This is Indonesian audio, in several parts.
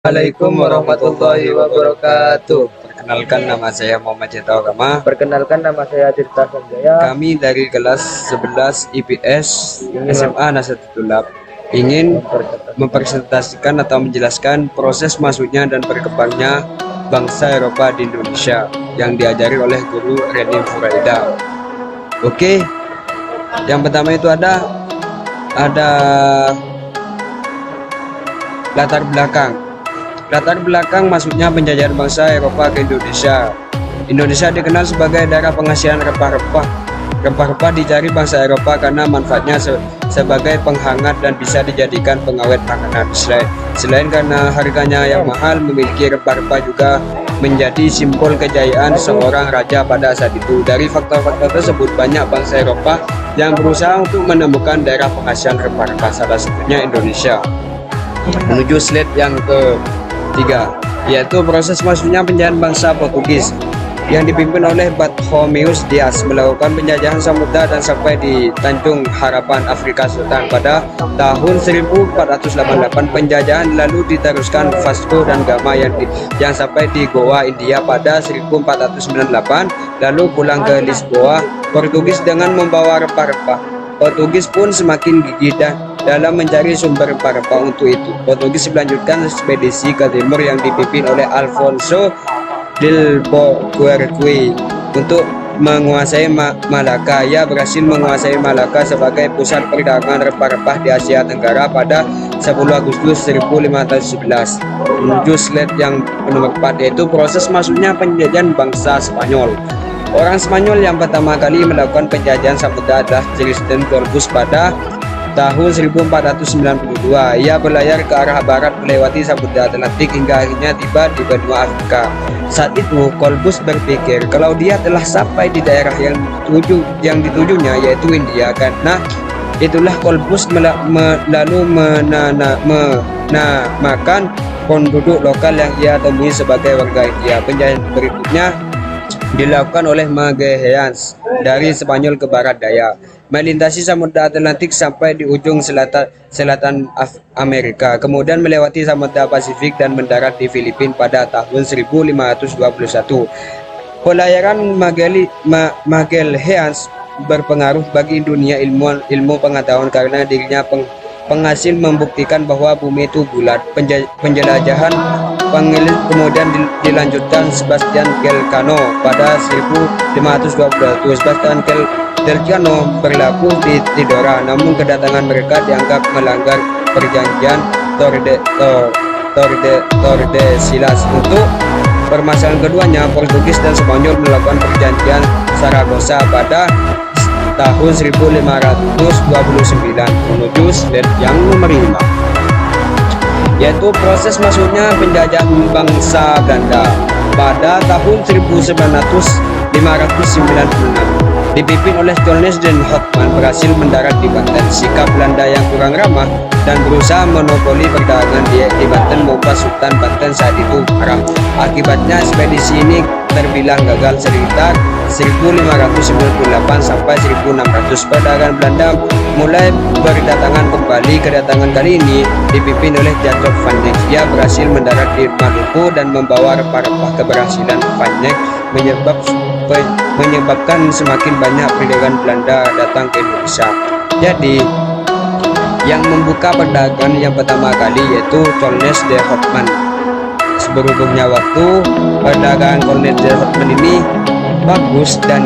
Assalamualaikum warahmatullahi wabarakatuh. Perkenalkan, nama saya Muhammad Ceta Agama. Perkenalkan, nama saya Tirta Sanjaya. Kami dari kelas 11 IPS SMA Nasatul Tulab ingin mempresentasikan atau menjelaskan proses masuknya dan berkembangnya bangsa Eropa di Indonesia yang diajari oleh guru Reni Furaida. Oke, yang pertama itu ada latar belakang. Latar belakang masuknya penjajahan bangsa Eropa ke Indonesia. Indonesia dikenal sebagai daerah penghasilan rempah-rempah. Rempah-rempah dicari bangsa Eropa karena manfaatnya sebagai penghangat dan bisa dijadikan pengawet makanan. Selain karena harganya yang mahal, memiliki rempah-rempah juga menjadi simbol kejayaan seorang raja pada saat itu. Dari faktor-faktor tersebut, banyak bangsa Eropa yang berusaha untuk menemukan daerah penghasilan rempah-rempah, salah satunya Indonesia. Menuju slide yang ketiga, yaitu proses masuknya penjajahan bangsa Portugis yang dipimpin oleh Bartolomeu Dias melakukan penjajahan samudra dan sampai di Tanjung Harapan, Afrika Selatan pada tahun 1488. Penjajahan lalu diteruskan Vasco dan Gama yang sampai di Goa, India pada 1498, lalu pulang ke Lisboa, Portugis dengan membawa rempah-rempah. Portugis pun semakin gigih dalam mencari sumber rempah-rempah. Untuk itu, Portugis melanjutkan ekspedisi ke timur yang dipimpin oleh Alfonso d'Albuquerque untuk menguasai Malaka. Ia berhasil menguasai Malaka sebagai pusat perdagangan rempah-rempah di Asia Tenggara pada 10 Agustus 1511. Menuju slide yang nomor 4, yaitu proses masuknya penjajahan bangsa Spanyol. Orang Spanyol yang pertama kali melakukan penjajahan samudra adalah Tristan Columbus pada tahun 1492. Ia berlayar ke arah barat melewati Samudra Atlantik hingga akhirnya tiba di benua Afrika. Saat itu Columbus berpikir kalau dia telah sampai di daerah yang ditujunya, yaitu India. Karena itulah Columbus lalu menamakan penduduk lokal yang ia temui sebagai warga India. Penjajahan berikutnya dilakukan oleh Magallanes dari Spanyol ke barat daya, melintasi Samudra Atlantik sampai di ujung selatan Amerika, kemudian melewati Samudra Pasifik dan mendarat di Filipina pada tahun 1521. Pelayaran Magallanes berpengaruh bagi dunia ilmu pengetahuan karena dirinya penghasil membuktikan bahwa bumi itu bulat. Penjelajahan Pangelis kemudian dilanjutkan Sebastian Elcano pada 1522. Sebastian Elcano berlabuh di Tidora, namun kedatangan mereka dianggap melanggar perjanjian Tordesillas. Untuk permasalahan keduanya, Portugis dan Spanyol melakukan perjanjian Saragossa pada tahun 1529. Menuju slide yang nomor 5, yaitu proses masuknya penjajahan bangsa Belanda pada tahun 1596. Dipimpin oleh Johannes den Houtman, berhasil mendarat di Banten. Sikap Belanda yang kurang ramah dan berusaha monopoli perdagangan di Banten membuat Sultan Banten saat itu marah. Akibatnya ekspedisi ini terbilang gagal. Sekitar 1598 sampai 1600 perdagangan Belanda mulai berdatangan kembali. Kedatangan kali ini dipimpin oleh Jacob van Eyck. Ia berhasil mendarat di Maluku dan membawa rempah-rempah. Keberhasilan van Eyck menyebabkan semakin banyak perdagangan Belanda datang ke Indonesia. Jadi yang membuka perdagangan yang pertama kali yaitu Johannes de Houtman. Berhubungnya waktu, perdagangan Johannes de Houtman ini bagus dan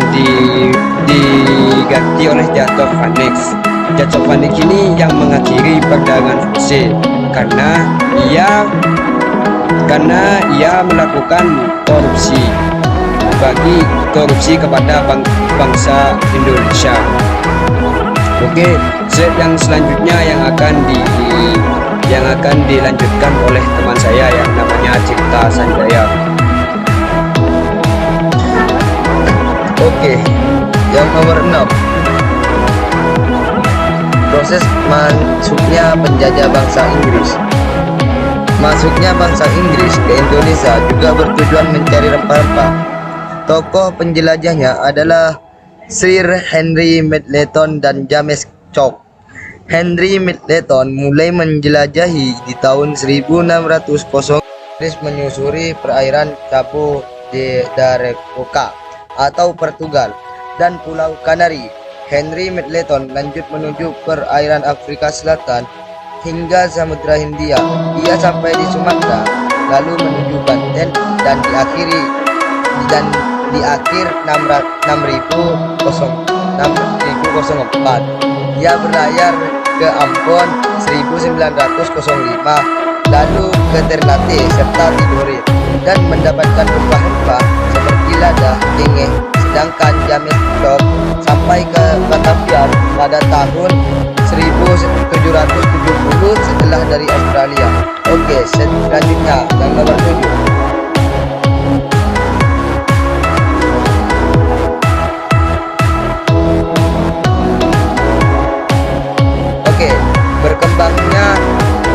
diganti oleh Jacob van Eyck. Jacob van Eyck ini yang mengakhiri perdagangan fungsi karena ia melakukan korupsi kepada bangsa Indonesia. Oke, slide yang selanjutnya yang akan dilanjutkan oleh teman saya yang namanya Tirta Sanjaya. Oke, yang nomor 6, proses masuknya penjajah bangsa Inggris. Masuknya bangsa Inggris ke Indonesia juga bertujuan mencari rempah-rempah. Tokoh penjelajahnya adalah Sir Henry Middleton dan James Cook. Henry Middleton mulai menjelajahi di tahun 1600 Inggris menyusuri perairan Cabo da Roca atau Portugal dan Pulau Kanari. Henry Middleton lanjut menuju perairan Afrika Selatan hingga Samudra Hindia. Ia sampai di Sumatera, lalu menuju Banten dan di akhir 6004. Ia berlayar ke Ambon 1905, lalu ke Ternate serta Tidore dan mendapatkan rempah-rempah seperti lada, cengkeh, sedangkan James Cook sampai ke Batavia pada tahun 1770 setelah dari Australia. Oke, selanjutnya yang nomor 7. Oke, berkembangnya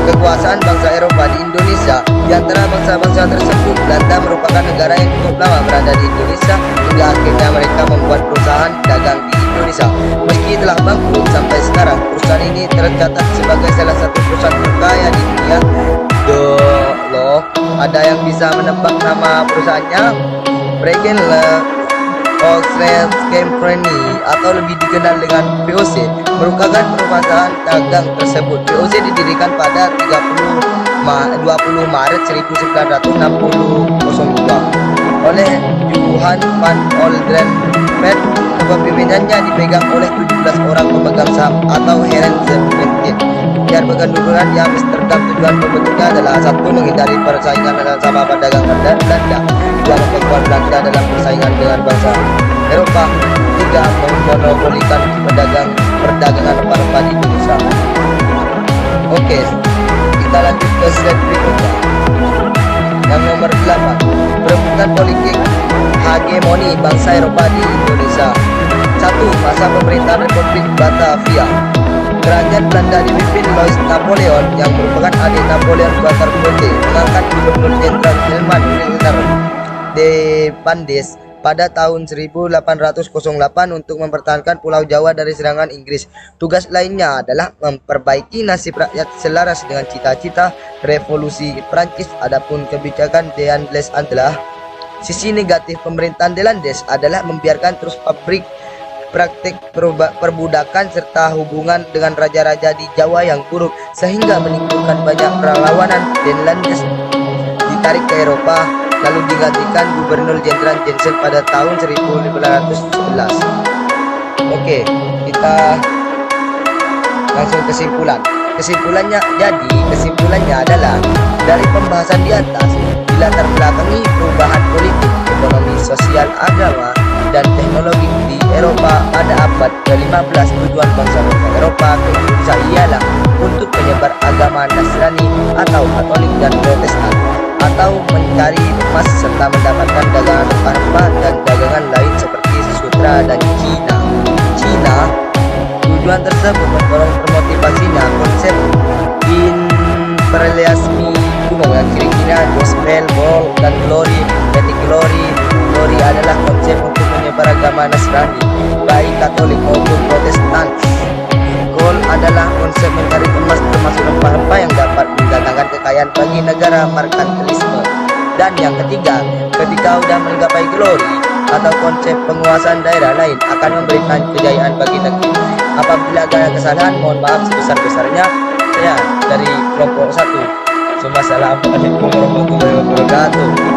kekuasaan bangsa Eropa di Indonesia. Di antara bangsa-bangsa tersebut, Belanda merupakan negara yang cukup lama berada di Indonesia hingga akhirnya mereka membuat perusahaan dagang di Indonesia. Meski telah bangkrut sampai sekarang, perusahaan ini tercatat sebagai salah satu perusahaan terkaya di dunia. Loh, ada yang bisa menebak nama perusahaannya? Bregenle Oxford Company atau lebih dikenal dengan VOC merupakan perusahaan dagang tersebut. VOC didirikan pada 20 Maret 1902 oleh Johan van Oldenburg. Kepemimpinannya dipegang oleh 17 orang pemegang saham atau Herenzeventin. Biar berkedudukan di Amsterdam, tujuan pembentuknya adalah: satu, menghindari persaingan sama perdagangan Belanda; dua, memperkuat Belanda dalam persaingan dengan bangsa Eropa; tiga, memonopolikan perdagangan rempah-rempah di Indonesia. Oke, kita lanjut ke slide berikutnya. Yang nomor 8, perebutan politik hegemoni bangsa Eropa di Indonesia. 1. Masa pemerintahan Republik Batavia. Kerajaan Belanda dipimpin Louis Napoleon yang merupakan adik Napoleon Bonaparte mengangkat Gubernur Jenderal Hilman Wilner de Pandes pada tahun 1808 untuk mempertahankan Pulau Jawa dari serangan Inggris. Tugas lainnya adalah memperbaiki nasib rakyat selaras dengan cita-cita revolusi Prancis. Adapun kebijakan Delandes adalah: sisi negatif pemerintahan Delandes adalah membiarkan terus pabrik, praktik perbudakan serta hubungan dengan raja-raja di Jawa yang buruk sehingga menimbulkan banyak perlawanan. Delandes ditarik ke Eropa lalu digantikan Gubernur Jenderal Jensen pada tahun 1811. Oke, kita langsung kesimpulan. Kesimpulannya adalah dari pembahasan di atas dilatar belakangi perubahan politik, ekonomi, sosial, agama, dan teknologi di Eropa pada abad ke-15. Tujuan bangsa-bangsa Eropa ke Indonesia ialah untuk menyebar agama Nasrani atau Katolik dan Protestan, atau mencari emas serta mendapatkan dagangan rempah-rempah dan dagangan lain seperti sutra dan Cina. Tujuan tersebut mendorong termotivasinya konsep imperialisme kuno yang kira-kira gospel, gold, dan glory. Glory adalah konsep untuk menyebar agama Nasrani, baik Katolik maupun Protestan. Gold adalah konsep mencari emas termasuk rempah-rempah yang dapat mendatangkan kekayaan bagi negara merkantilisme. Dan yang ketiga, ketika sudah menggapai glory atau konsep penguasaan daerah lain akan memberikan kejayaan bagi negeri. Apabila ada kesalahan, mohon maaf sebesar-besarnya. Saya dari kelompok 1. Wassalamualaikum warahmatullahi wabarakatuh.